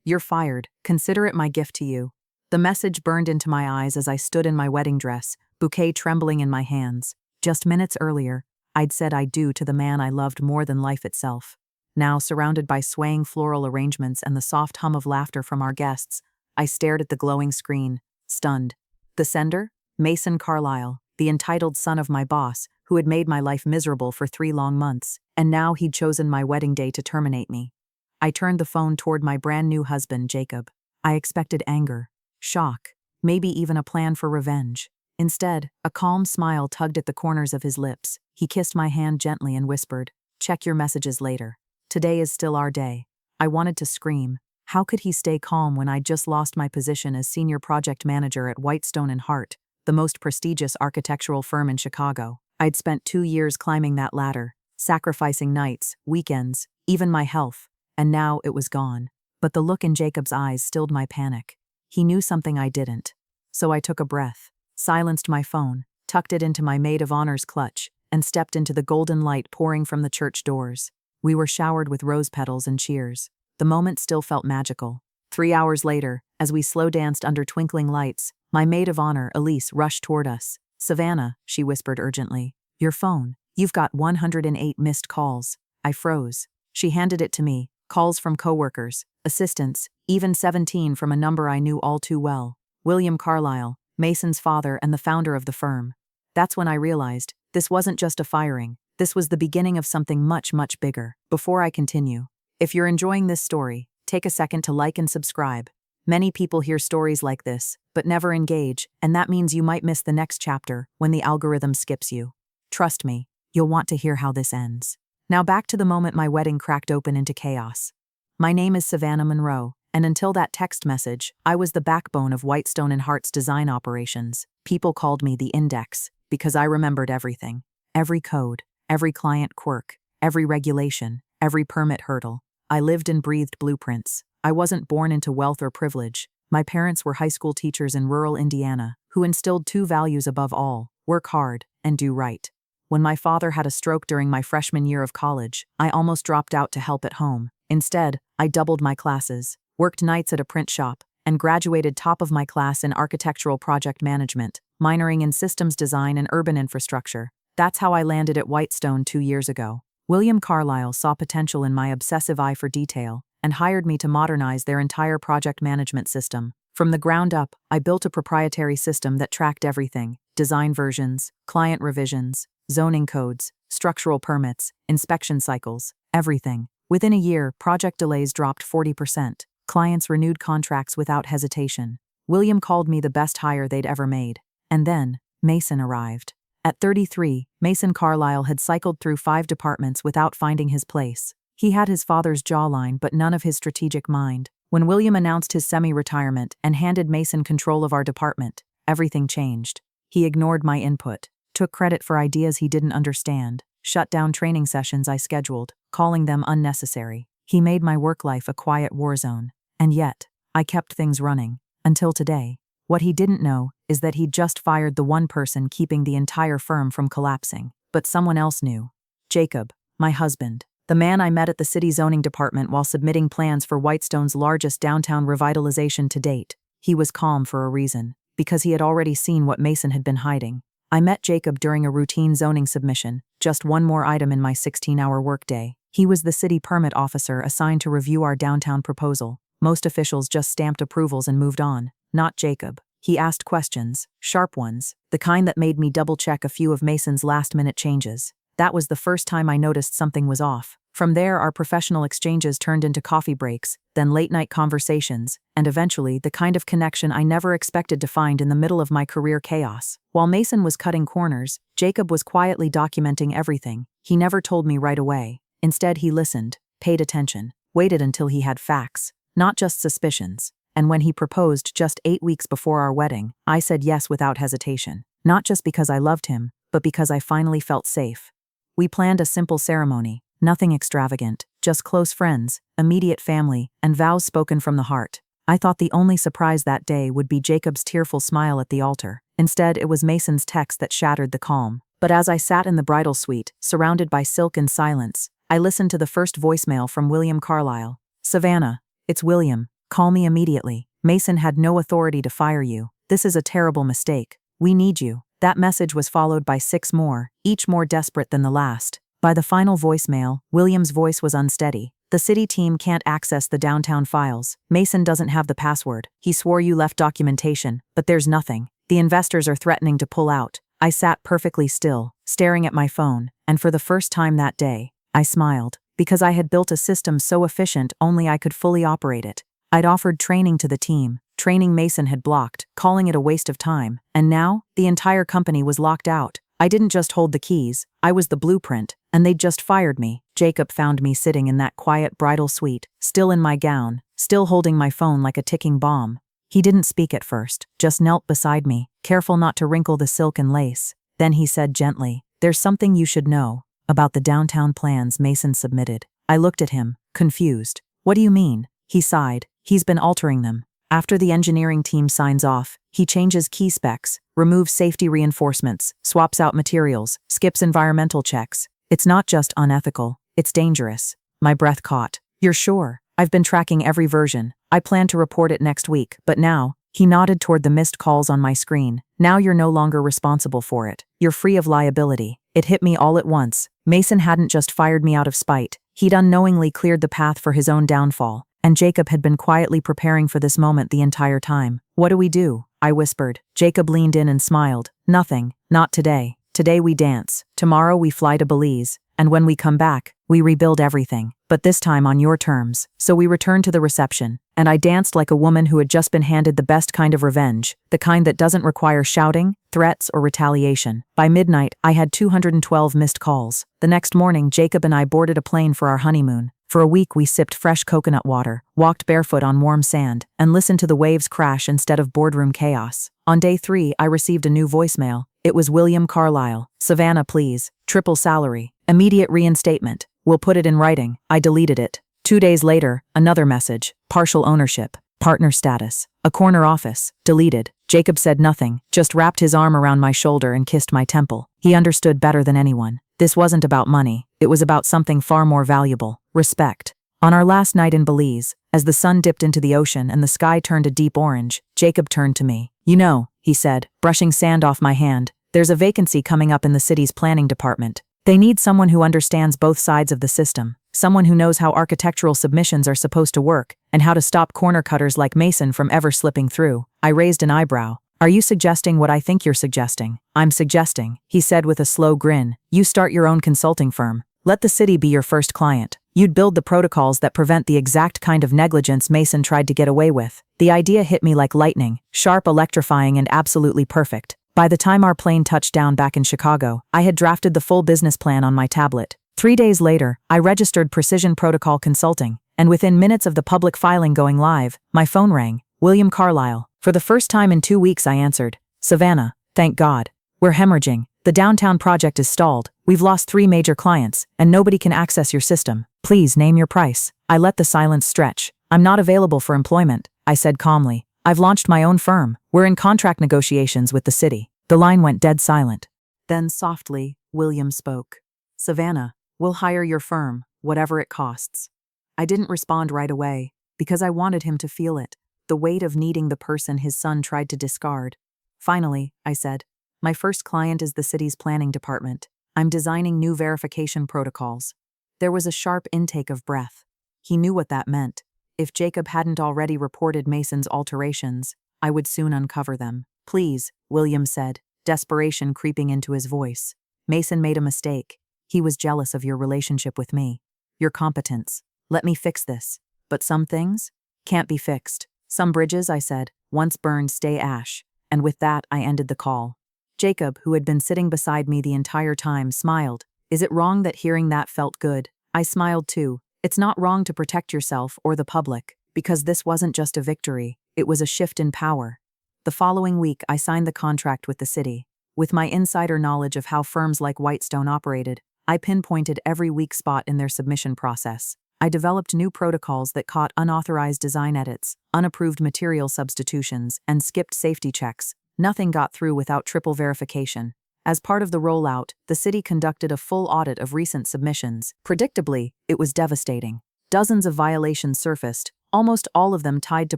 "You're fired. Consider it my gift to you." The message burned into my eyes as I stood in my wedding dress, bouquet trembling in my hands. Just minutes earlier, I'd said I do to the man I loved more than life itself. Now, surrounded by swaying floral arrangements and the soft hum of laughter from our guests, I stared at the glowing screen, stunned. The sender? Mason Carlisle, the entitled son of my boss, who had made my life miserable for 3 long months, and now he'd chosen my wedding day to terminate me. I turned the phone toward my brand new husband, Jacob. I expected anger, shock, maybe even a plan for revenge. Instead, a calm smile tugged at the corners of his lips. He kissed my hand gently and whispered, "Check your messages later. Today is still our day." I wanted to scream. How could he stay calm when I'd just lost my position as senior project manager at Whitestone & Hart, the most prestigious architectural firm in Chicago? I'd spent 2 years climbing that ladder, sacrificing nights, weekends, even my health, and now it was gone. But the look in Jacob's eyes stilled my panic. He knew something I didn't. So I took a breath, silenced my phone, tucked it into my maid of honor's clutch, and stepped into the golden light pouring from the church doors. We were showered with rose petals and cheers. The moment still felt magical. 3 hours later, as we slow danced under twinkling lights, my maid of honor, Elise, rushed toward us. "Savannah," she whispered urgently, "your phone. You've got 108 missed calls." I froze. She handed it to me. Calls from coworkers, assistants, even 17 from a number I knew all too well. William Carlisle, Mason's father and the founder of the firm. That's when I realized, this wasn't just a firing. This was the beginning of something much, much bigger. Before I continue, if you're enjoying this story, take a second to like and subscribe. Many people hear stories like this, but never engage, and that means you might miss the next chapter when the algorithm skips you. Trust me, you'll want to hear how this ends. Now back to the moment my wedding cracked open into chaos. My name is Savannah Monroe, and until that text message, I was the backbone of Whitestone & Hart's design operations. People called me the Index, because I remembered everything. Every code, every client quirk, every regulation, every permit hurdle. I lived and breathed blueprints. I wasn't born into wealth or privilege. My parents were high school teachers in rural Indiana, who instilled 2 values above all: work hard and do right. When my father had a stroke during my freshman year of college, I almost dropped out to help at home. Instead, I doubled my classes, worked nights at a print shop, and graduated top of my class in architectural project management, minoring in systems design and urban infrastructure. That's how I landed at Whitestone 2 years ago. William Carlisle saw potential in my obsessive eye for detail and hired me to modernize their entire project management system. From the ground up, I built a proprietary system that tracked everything: design versions, client revisions, zoning codes, structural permits, inspection cycles, everything. Within a year, project delays dropped 40%. Clients renewed contracts without hesitation. William called me the best hire they'd ever made. And then, Mason arrived. At 33, Mason Carlisle had cycled through 5 departments without finding his place. He had his father's jawline but none of his strategic mind. When William announced his semi-retirement and handed Mason control of our department, everything changed. He ignored my input, took credit for ideas he didn't understand, shut down training sessions I scheduled, calling them unnecessary. He made my work life a quiet war zone. And yet, I kept things running. Until today. What he didn't know is that he'd just fired the one person keeping the entire firm from collapsing. But someone else knew. Jacob, my husband. The man I met at the city zoning department while submitting plans for Whitestone's largest downtown revitalization to date. He was calm for a reason, because he had already seen what Mason had been hiding. I met Jacob during a routine zoning submission, just one more item in my 16-hour workday. He was the city permit officer assigned to review our downtown proposal. Most officials just stamped approvals and moved on. Not Jacob. He asked questions, sharp ones, the kind that made me double-check a few of Mason's last-minute changes. That was the first time I noticed something was off. From there, our professional exchanges turned into coffee breaks, then late-night conversations, and eventually the kind of connection I never expected to find in the middle of my career chaos. While Mason was cutting corners, Jacob was quietly documenting everything. He never told me right away. Instead, he listened, paid attention, waited until he had facts, not just suspicions. And when he proposed just 8 weeks before our wedding, I said yes without hesitation. Not just because I loved him, but because I finally felt safe. We planned a simple ceremony, nothing extravagant, just close friends, immediate family, and vows spoken from the heart. I thought the only surprise that day would be Jacob's tearful smile at the altar. Instead, it was Mason's text that shattered the calm. But as I sat in the bridal suite, surrounded by silk and silence, I listened to the first voicemail from William Carlisle. "Savannah, it's William. Call me immediately. Mason had no authority to fire you. This is a terrible mistake. We need you." That message was followed by 6 more, each more desperate than the last. By the final voicemail, William's voice was unsteady. "The city team can't access the downtown files. Mason doesn't have the password. He swore you left documentation, but there's nothing. The investors are threatening to pull out." I sat perfectly still, staring at my phone, and for the first time that day, I smiled, because I had built a system so efficient only I could fully operate it. I'd offered training to the team, training Mason had blocked, calling it a waste of time, and now, the entire company was locked out. I didn't just hold the keys, I was the blueprint, and they'd just fired me. Jacob found me sitting in that quiet bridal suite, still in my gown, still holding my phone like a ticking bomb. He didn't speak at first, just knelt beside me, careful not to wrinkle the silk and lace. Then he said gently, "There's something you should know about the downtown plans Mason submitted." I looked at him, confused. "What do you mean?" He sighed. "He's been altering them. After the engineering team signs off, he changes key specs, removes safety reinforcements, swaps out materials, skips environmental checks. It's not just unethical, it's dangerous." My breath caught. "You're sure?" "I've been tracking every version. I plan to report it next week, but now," he nodded toward the missed calls on my screen, "now you're no longer responsible for it. You're free of liability." It hit me all at once. Mason hadn't just fired me out of spite. He'd unknowingly cleared the path for his own downfall, and Jacob had been quietly preparing for this moment the entire time. "What do we do?" I whispered. Jacob leaned in and smiled. "Nothing. Not today. Today we dance. Tomorrow we fly to Belize. And when we come back, we rebuild everything. But this time on your terms." So we returned to the reception, and I danced like a woman who had just been handed the best kind of revenge, the kind that doesn't require shouting, threats, or retaliation. By midnight, I had 212 missed calls. The next morning, Jacob and I boarded a plane for our honeymoon. For a week we sipped fresh coconut water, walked barefoot on warm sand, and listened to the waves crash instead of boardroom chaos. On day 3, I received a new voicemail. It was William Carlisle. "Savannah, please. Triple salary. Immediate reinstatement. We'll put it in writing." I deleted it. 2 days later, another message. "Partial ownership. Partner status. A corner office." Deleted. Jacob said nothing, just wrapped his arm around my shoulder and kissed my temple. He understood better than anyone. This wasn't about money. It was about something far more valuable. Respect. On our last night in Belize, as the sun dipped into the ocean and the sky turned a deep orange, Jacob turned to me. "You know," he said, brushing sand off my hand, "there's a vacancy coming up in the city's planning department. They need someone who understands both sides of the system, someone who knows how architectural submissions are supposed to work, and how to stop corner cutters like Mason from ever slipping through." I raised an eyebrow. "Are you suggesting what I think you're suggesting?" "I'm suggesting," he said with a slow grin, "you start your own consulting firm. Let the city be your first client. You'd build the protocols that prevent the exact kind of negligence Mason tried to get away with." The idea hit me like lightning, sharp, electrifying, and absolutely perfect. By the time our plane touched down back in Chicago, I had drafted the full business plan on my tablet. 3 days later, I registered Precision Protocol Consulting, and within minutes of the public filing going live, my phone rang. "William Carlisle." For the first time in 2 weeks I answered. "Savannah, thank God. We're hemorrhaging. The downtown project is stalled. We've lost 3 major clients, and nobody can access your system. Please name your price." I let the silence stretch. "I'm not available for employment," I said calmly. "I've launched my own firm. We're in contract negotiations with the city." The line went dead silent. Then softly, William spoke. "Savannah, we'll hire your firm, whatever it costs." I didn't respond right away, because I wanted him to feel it, the weight of needing the person his son tried to discard. Finally, I said, "My first client is the city's planning department. I'm designing new verification protocols." There was a sharp intake of breath. He knew what that meant. If Jacob hadn't already reported Mason's alterations, I would soon uncover them. "Please," William said, desperation creeping into his voice. "Mason made a mistake. He was jealous of your relationship with me. Your competence. Let me fix this. But some things can't be fixed. Some bridges," I said, "once burned stay ash." And with that, I ended the call. Jacob, who had been sitting beside me the entire time, smiled. "Is it wrong that hearing that felt good?" I smiled too. It's not wrong to protect yourself or the public, because this wasn't just a victory, it was a shift in power. The following week, I signed the contract with the city. With my insider knowledge of how firms like Whitestone operated, I pinpointed every weak spot in their submission process. I developed new protocols that caught unauthorized design edits, unapproved material substitutions, and skipped safety checks. Nothing got through without triple verification. As part of the rollout, the city conducted a full audit of recent submissions. Predictably, it was devastating. Dozens of violations surfaced, almost all of them tied to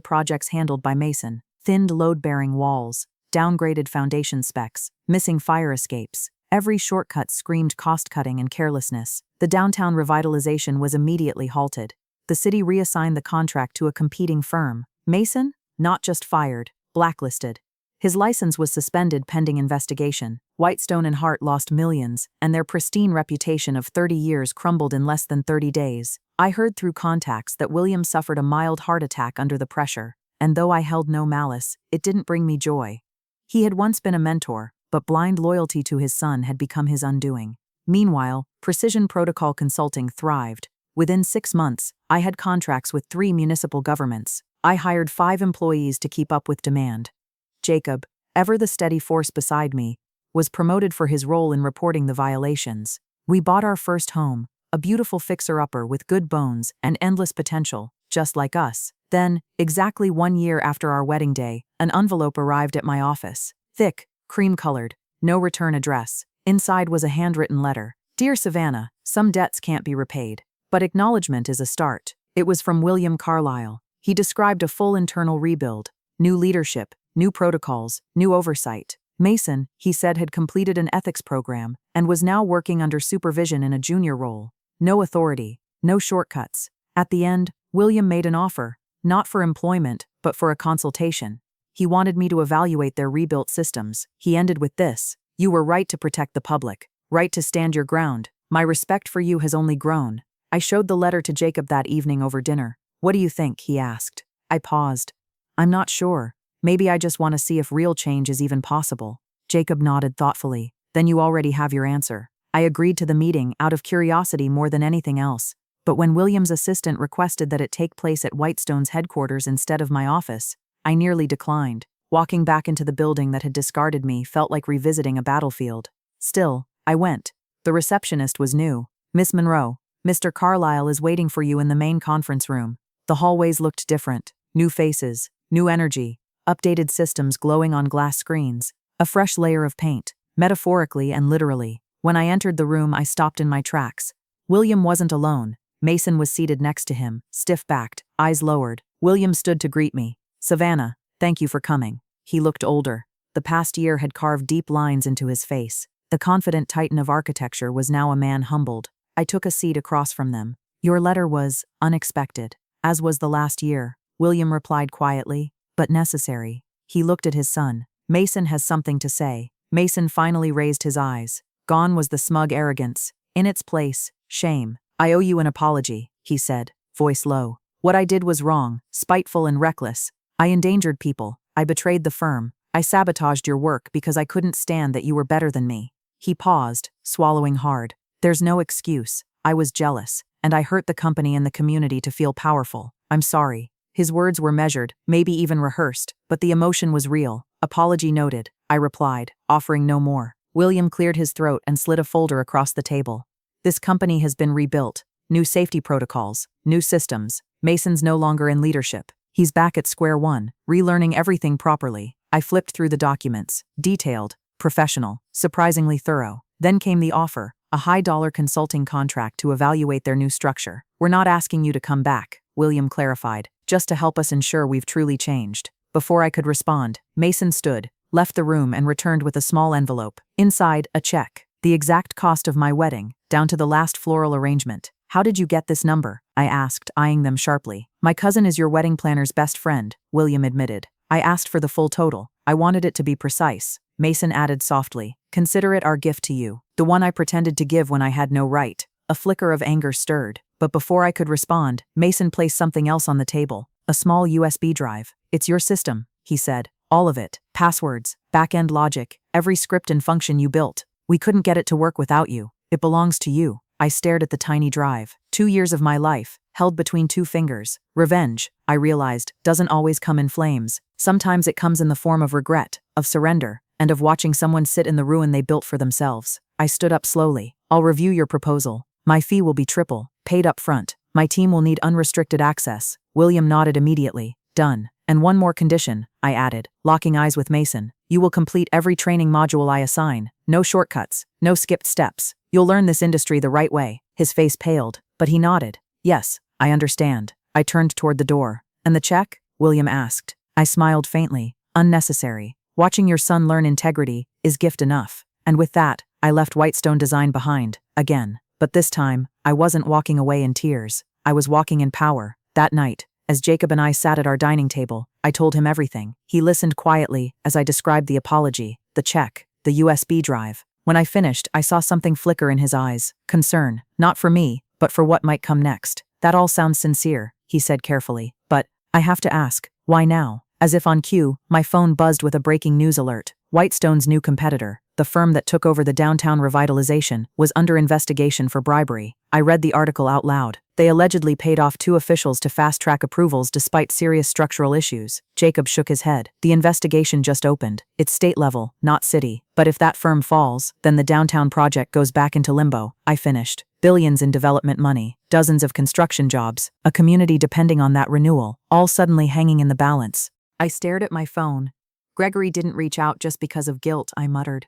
projects handled by Mason. Thinned load-bearing walls, downgraded foundation specs, missing fire escapes. Every shortcut screamed cost-cutting and carelessness. The downtown revitalization was immediately halted. The city reassigned the contract to a competing firm. Mason? Not just fired, blacklisted. His license was suspended pending investigation. Whitestone and Hart lost millions, and their pristine reputation of 30 years crumbled in less than 30 days. I heard through contacts that William suffered a mild heart attack under the pressure, and though I held no malice, it didn't bring me joy. He had once been a mentor, but blind loyalty to his son had become his undoing. Meanwhile, Precision Protocol Consulting thrived. Within 6 months, I had contracts with 3 municipal governments. I hired 5 employees to keep up with demand. Jacob, ever the steady force beside me, was promoted for his role in reporting the violations. We bought our first home, a beautiful fixer-upper with good bones and endless potential, just like us. Then, exactly 1 year after our wedding day, an envelope arrived at my office. Thick, cream-colored, no return address. Inside was a handwritten letter. Dear Savannah, some debts can't be repaid, but acknowledgement is a start. It was from William Carlisle. He described a full internal rebuild, new leadership, new protocols, new oversight. Mason, he said, had completed an ethics program and was now working under supervision in a junior role. No authority, no shortcuts. At the end, William made an offer, not for employment, but for a consultation. He wanted me to evaluate their rebuilt systems. He ended with this: "You were right to protect the public, right to stand your ground. My respect for you has only grown." I showed the letter to Jacob that evening over dinner. "What do you think?" he asked. I paused. "I'm not sure. Maybe I just want to see if real change is even possible." Jacob nodded thoughtfully. "Then you already have your answer." I agreed to the meeting out of curiosity more than anything else. But when William's assistant requested that it take place at Whitestone's headquarters instead of my office, I nearly declined. Walking back into the building that had discarded me felt like revisiting a battlefield. Still, I went. The receptionist was new. "Miss Monroe, Mr. Carlisle is waiting for you in the main conference room." The hallways looked different. New faces, new energy, updated systems glowing on glass screens, a fresh layer of paint, metaphorically and literally. When I entered the room, I stopped in my tracks. William wasn't alone. Mason was seated next to him, stiff-backed, eyes lowered. William stood to greet me. "Savannah, thank you for coming." He looked older. The past year had carved deep lines into his face. The confident titan of architecture was now a man humbled. I took a seat across from them. "Your letter was unexpected, as was the last year," William replied quietly, "but necessary." He looked at his son. "Mason has something to say." Mason finally raised his eyes. Gone was the smug arrogance. In its place, shame. "I owe you an apology," he said, voice low. "What I did was wrong, spiteful and reckless. I endangered people. I betrayed the firm. I sabotaged your work because I couldn't stand that you were better than me." He paused, swallowing hard. "There's no excuse. I was jealous, and I hurt the company and the community to feel powerful. I'm sorry." His words were measured, maybe even rehearsed, but the emotion was real. "Apology noted," I replied, offering no more. William cleared his throat and slid a folder across the table. "This company has been rebuilt. New safety protocols, new systems. Mason's no longer in leadership. He's back at square one, relearning everything properly." I flipped through the documents. Detailed, professional, surprisingly thorough. Then came the offer, a high-dollar consulting contract to evaluate their new structure. "We're not asking you to come back," William clarified, "just to help us ensure we've truly changed." Before I could respond, Mason stood, left the room and returned with a small envelope. Inside, a check. The exact cost of my wedding, down to the last floral arrangement. "How did you get this number?" I asked, eyeing them sharply. "My cousin is your wedding planner's best friend," William admitted. "I asked for the full total. I wanted it to be precise." Mason added softly, "Consider it our gift to you, the one I pretended to give when I had no right." A flicker of anger stirred, but before I could respond, Mason placed something else on the table, a small USB drive. "It's your system," he said. "All of it. Passwords, back-end logic, every script and function you built. We couldn't get it to work without you. It belongs to you." I stared at the tiny drive. 2 years of my life, held between 2 fingers. Revenge, I realized, doesn't always come in flames. Sometimes it comes in the form of regret, of surrender, and of watching someone sit in the ruin they built for themselves. I stood up slowly. "I'll review your proposal. My fee will be triple, paid up front. My team will need unrestricted access." William nodded immediately. "Done. And one more condition," I added, locking eyes with Mason. "You will complete every training module I assign. No shortcuts, no skipped steps. You'll learn this industry the right way." His face paled, but he nodded. "Yes, I understand." I turned toward the door. And the check? William asked. I smiled faintly. Unnecessary. Watching your son learn integrity is gift enough. And with that, I left Whitestone Design behind, again. But this time, I wasn't walking away in tears. I was walking in power. That night, as Jacob and I sat at our dining table, I told him everything. He listened quietly as I described the apology, the check, the USB drive. When I finished, I saw something flicker in his eyes. Concern, not for me, but for what might come next. That all sounds sincere, he said carefully. But I have to ask, why now? As if on cue, my phone buzzed with a breaking news alert. Whitestone's new competitor, the firm that took over the downtown revitalization, was under investigation for bribery. I read the article out loud. They allegedly paid off 2 officials to fast-track approvals despite serious structural issues. Jacob shook his head. The investigation just opened. It's state level, not city. But if that firm falls, then the downtown project goes back into limbo. I finished. Billions in development money, dozens of construction jobs, a community depending on that renewal, all suddenly hanging in the balance. I stared at my phone. Gregory didn't reach out just because of guilt, I muttered.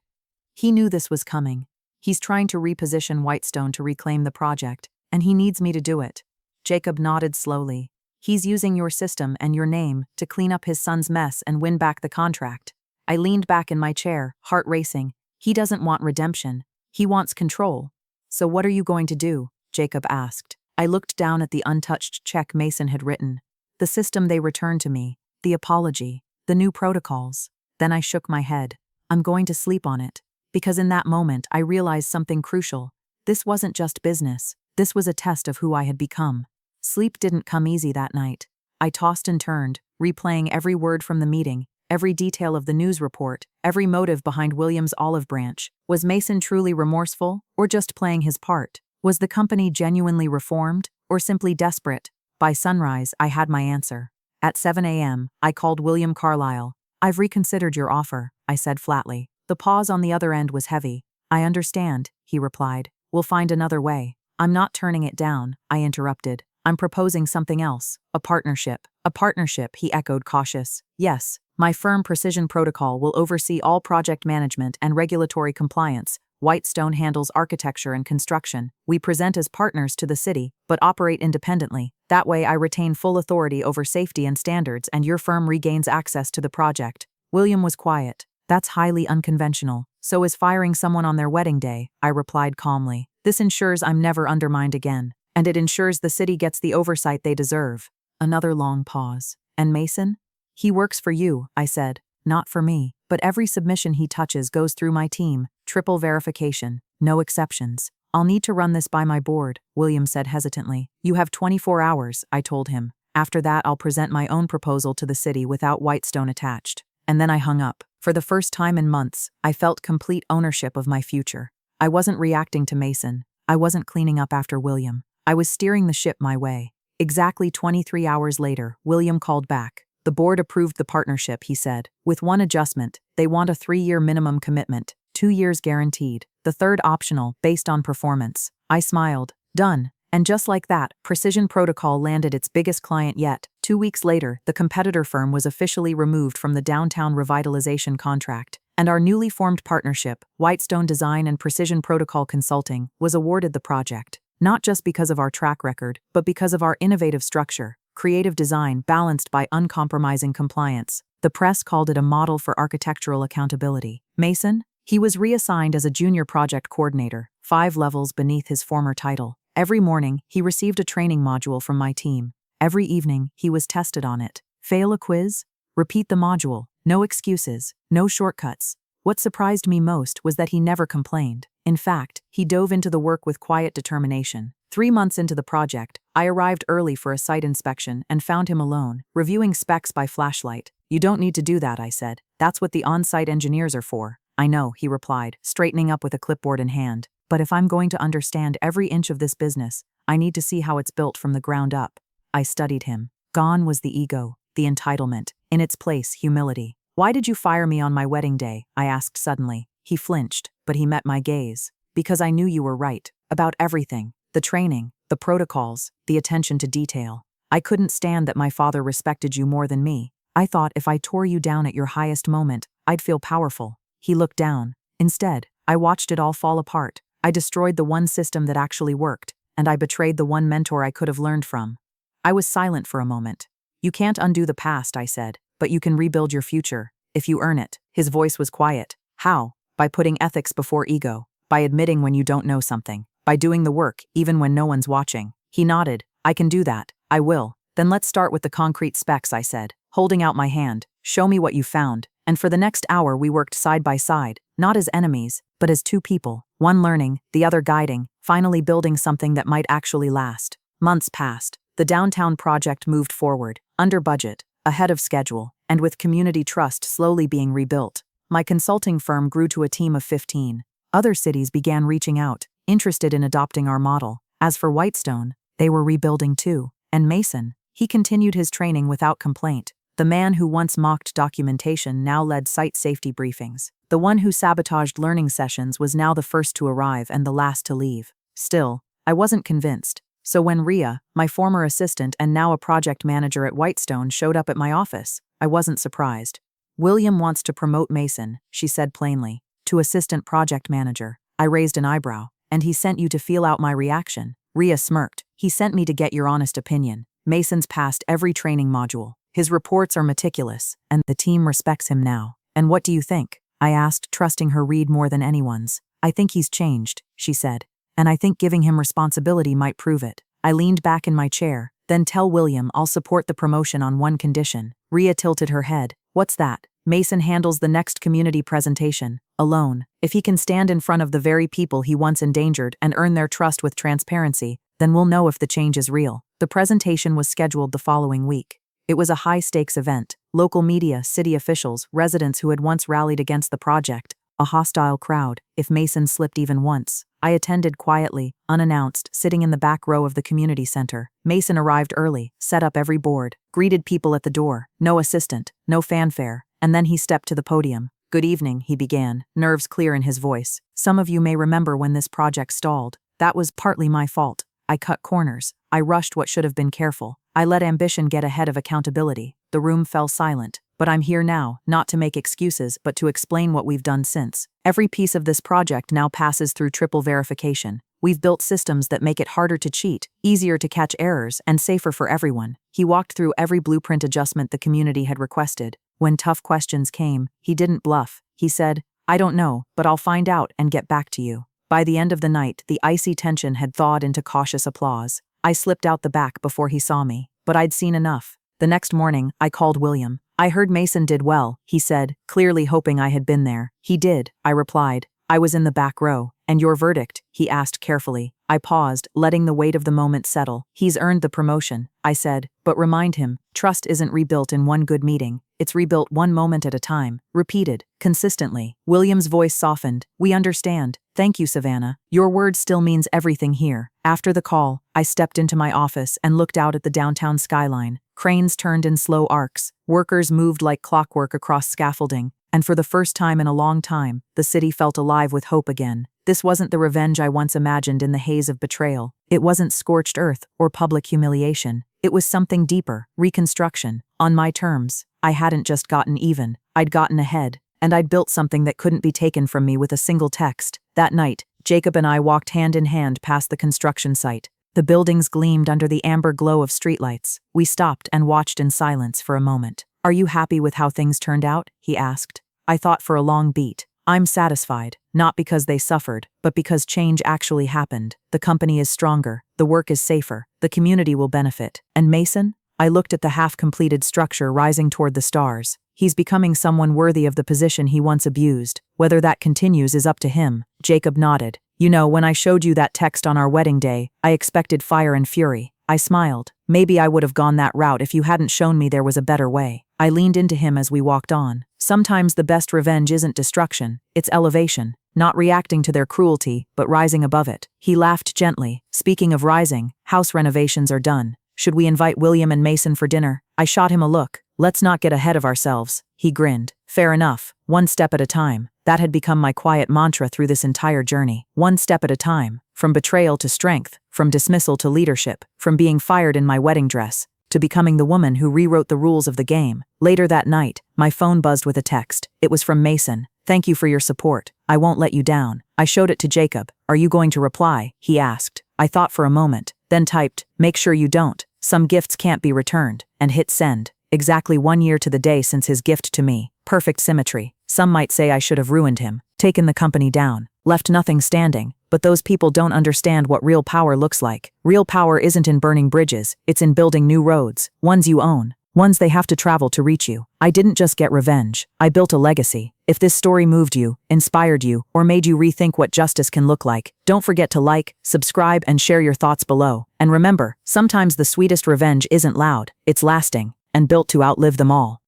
He knew this was coming. He's trying to reposition Whitestone to reclaim the project, and he needs me to do it. Jacob nodded slowly. He's using your system and your name to clean up his son's mess and win back the contract. I leaned back in my chair, heart racing. He doesn't want redemption. He wants control. So what are you going to do? Jacob asked. I looked down at the untouched check Mason had written. The system they returned to me, the apology, the new protocols. Then I shook my head. I'm going to sleep on it. Because in that moment, I realized something crucial. This wasn't just business. This was a test of who I had become. Sleep didn't come easy that night. I tossed and turned, replaying every word from the meeting, every detail of the news report, every motive behind William's olive branch. Was Mason truly remorseful, or just playing his part? Was the company genuinely reformed, or simply desperate? By sunrise, I had my answer. At 7 a.m., I called William Carlyle. I've reconsidered your offer, I said flatly. The pause on the other end was heavy. I understand, he replied. We'll find another way. I'm not turning it down, I interrupted. I'm proposing something else. A partnership. A partnership, he echoed cautious. Yes, my firm Precision Protocol will oversee all project management and regulatory compliance. Whitestone handles architecture and construction. We present as partners to the city, but operate independently. That way I retain full authority over safety and standards and your firm regains access to the project. William was quiet. That's highly unconventional. So is firing someone on their wedding day, I replied calmly. This ensures I'm never undermined again. And it ensures the city gets the oversight they deserve. Another long pause. And Mason? He works for you, I said. Not for me. But every submission he touches goes through my team. Triple verification. No exceptions. I'll need to run this by my board, William said hesitantly. You have 24 hours, I told him. After that, I'll present my own proposal to the city without Whitestone attached. And then I hung up. For the first time in months, I felt complete ownership of my future. I wasn't reacting to Mason. I wasn't cleaning up after William. I was steering the ship my way. Exactly 23 hours later, William called back. The board approved the partnership, he said. With one adjustment, they want a 3-year minimum commitment, 2 years guaranteed. The third optional, based on performance. I smiled. Done. And just like that, Precision Protocol landed its biggest client yet. 2 weeks later, the competitor firm was officially removed from the downtown revitalization contract, and our newly formed partnership, Whitestone Design and Precision Protocol Consulting, was awarded the project. Not just because of our track record, but because of our innovative structure, creative design balanced by uncompromising compliance. The press called it a model for architectural accountability. Mason? He was reassigned as a junior project coordinator, 5 levels beneath his former title. Every morning, he received a training module from my team. Every evening, he was tested on it. Fail a quiz? Repeat the module. No excuses, no shortcuts. What surprised me most was that he never complained. In fact, he dove into the work with quiet determination. 3 months into the project, I arrived early for a site inspection and found him alone, reviewing specs by flashlight. You don't need to do that, I said. That's what the on-site engineers are for. I know, he replied, straightening up with a clipboard in hand. But if I'm going to understand every inch of this business, I need to see how it's built from the ground up. I studied him. Gone was the ego, the entitlement. In its place, humility. Why did you fire me on my wedding day? I asked suddenly. He flinched, but he met my gaze. Because I knew you were right. About everything. The training, the protocols, the attention to detail. I couldn't stand that my father respected you more than me. I thought if I tore you down at your highest moment, I'd feel powerful. He looked down. Instead, I watched it all fall apart. I destroyed the one system that actually worked, and I betrayed the one mentor I could have learned from. I was silent for a moment. You can't undo the past, I said, but you can rebuild your future, if you earn it. His voice was quiet. How? By putting ethics before ego. By admitting when you don't know something. By doing the work, even when no one's watching. He nodded. I can do that. I will. Then let's start with the concrete specs, I said, holding out my hand. Show me what you found. And for the next hour we worked side by side, not as enemies, but as two people, one learning, the other guiding, finally building something that might actually last. Months passed. The downtown project moved forward, under budget, ahead of schedule, and with community trust slowly being rebuilt. My consulting firm grew to a team of 15. Other cities began reaching out, interested in adopting our model. As for Whitestone, they were rebuilding too. And Mason, he continued his training without complaint. The man who once mocked documentation now led site safety briefings. The one who sabotaged learning sessions was now the first to arrive and the last to leave. Still, I wasn't convinced. So when Rhea, my former assistant and now a project manager at Whitestone, showed up at my office, I wasn't surprised. William wants to promote Mason, she said plainly, to assistant project manager. I raised an eyebrow. And he sent you to feel out my reaction. Rhea smirked. He sent me to get your honest opinion. Mason's passed every training module. His reports are meticulous, and the team respects him now. And what do you think? I asked, trusting her read more than anyone's. I think he's changed, she said. And I think giving him responsibility might prove it. I leaned back in my chair. Then tell William I'll support the promotion on one condition. Rhea tilted her head. What's that? Mason handles the next community presentation, alone. If he can stand in front of the very people he once endangered and earn their trust with transparency, then we'll know if the change is real. The presentation was scheduled the following week. It was a high-stakes event. Local media, city officials, residents who had once rallied against the project, a hostile crowd, if Mason slipped even once. I attended quietly, unannounced, sitting in the back row of the community center. Mason arrived early, set up every board, greeted people at the door, no assistant, no fanfare, and then he stepped to the podium. Good evening, he began, nerves clear in his voice. Some of you may remember when this project stalled. That was partly my fault. I cut corners. I rushed what should have been careful. I let ambition get ahead of accountability. The room fell silent. But I'm here now, not to make excuses, but to explain what we've done since. Every piece of this project now passes through triple verification. We've built systems that make it harder to cheat, easier to catch errors, and safer for everyone. He walked through every blueprint adjustment the community had requested. When tough questions came, he didn't bluff. He said, I don't know, but I'll find out and get back to you. By the end of the night, the icy tension had thawed into cautious applause. I slipped out the back before he saw me, but I'd seen enough. The next morning, I called William. I heard Mason did well, he said, clearly hoping I had been there. He did, I replied. I was in the back row. And your verdict? He asked carefully. I paused, letting the weight of the moment settle. He's earned the promotion, I said, but remind him, trust isn't rebuilt in one good meeting. It's rebuilt one moment at a time, repeated, consistently. William's voice softened. We understand. Thank you, Savannah. Your word still means everything here. After the call, I stepped into my office and looked out at the downtown skyline. Cranes turned in slow arcs. Workers moved like clockwork across scaffolding. And for the first time in a long time, the city felt alive with hope again. This wasn't the revenge I once imagined in the haze of betrayal. It wasn't scorched earth or public humiliation. It was something deeper, reconstruction, on my terms. I hadn't just gotten even, I'd gotten ahead, and I'd built something that couldn't be taken from me with a single text. That night, Jacob and I walked hand in hand past the construction site. The buildings gleamed under the amber glow of streetlights. We stopped and watched in silence for a moment. Are you happy with how things turned out? He asked. I thought for a long beat. I'm satisfied, not because they suffered, but because change actually happened. The company is stronger, the work is safer, the community will benefit. And Mason? I looked at the half-completed structure rising toward the stars. He's becoming someone worthy of the position he once abused. Whether that continues is up to him. Jacob nodded. You know, when I showed you that text on our wedding day, I expected fire and fury. I smiled. Maybe I would have gone that route if you hadn't shown me there was a better way. I leaned into him as we walked on. Sometimes the best revenge isn't destruction, it's elevation. Not reacting to their cruelty, but rising above it. He laughed gently. Speaking of rising, house renovations are done. Should we invite William and Mason for dinner? I shot him a look. Let's not get ahead of ourselves. He grinned. Fair enough. One step at a time. That had become my quiet mantra through this entire journey. One step at a time. From betrayal to strength. From dismissal to leadership. From being fired in my wedding dress to becoming the woman who rewrote the rules of the game. Later that night, my phone buzzed with a text. It was from Mason. Thank you for your support. I won't let you down. I showed it to Jacob. Are you going to reply? He asked. I thought for a moment, then typed, make sure you don't. some gifts can't be returned, and hit send. Exactly 1 year to the day since his gift to me. Perfect symmetry. Some might say I should have ruined him, taken the company down, left nothing standing, but those people don't understand what real power looks like. Real power isn't in burning bridges, it's in building new roads, ones you own, ones they have to travel to reach you. I didn't just get revenge, I built a legacy. If this story moved you, inspired you, or made you rethink what justice can look like, don't forget to like, subscribe, and share your thoughts below. And remember, sometimes the sweetest revenge isn't loud, it's lasting, and built to outlive them all.